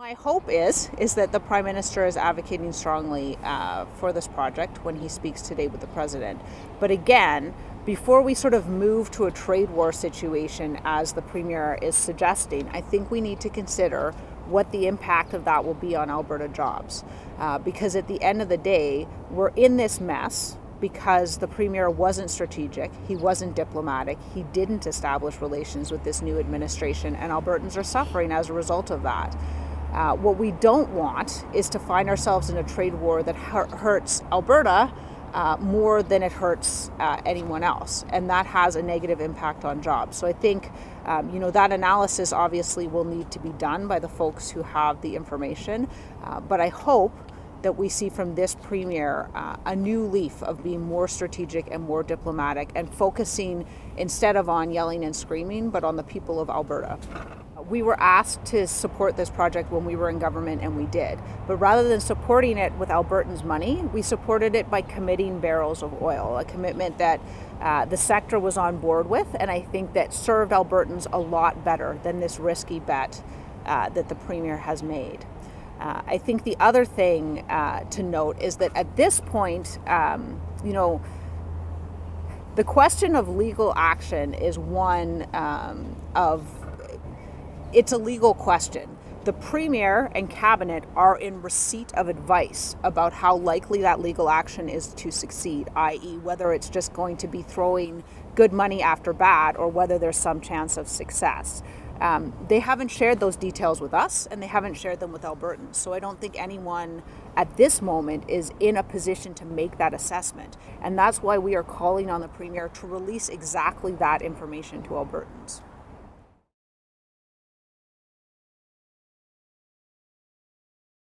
My hope is that the Prime Minister is advocating strongly for this project when he speaks today with the President. But again, before we sort of move to a trade war situation, as the Premier is suggesting, I think we need to consider what the impact of that will be on Alberta jobs. Because at the end of the day, we're in this mess because the Premier wasn't strategic, he wasn't diplomatic, he didn't establish relations with this new administration, and Albertans are suffering as a result of that. What we don't want is to find ourselves in a trade war that hurts Alberta more than it hurts anyone else, and that has a negative impact on jobs. So I think that analysis obviously will need to be done by the folks who have the information, but I hope that we see from this Premier a new leaf of being more strategic and more diplomatic and focusing instead of on yelling and screaming, but on the people of Alberta. We were asked to support this project when we were in government, and we did. But rather than supporting it with Albertans' money, we supported it by committing barrels of oil, a commitment that the sector was on board with, and I think that served Albertans a lot better than this risky bet that the Premier has made. I think the other thing to note is that at this point, the question of legal action is one it's a legal question. The Premier and Cabinet are in receipt of advice about how likely that legal action is to succeed, i.e. whether it's just going to be throwing good money after bad or whether there's some chance of success. They haven't shared those details with us, and they haven't shared them with Albertans. So I don't think anyone at this moment is in a position to make that assessment. And that's why we are calling on the Premier to release exactly that information to Albertans.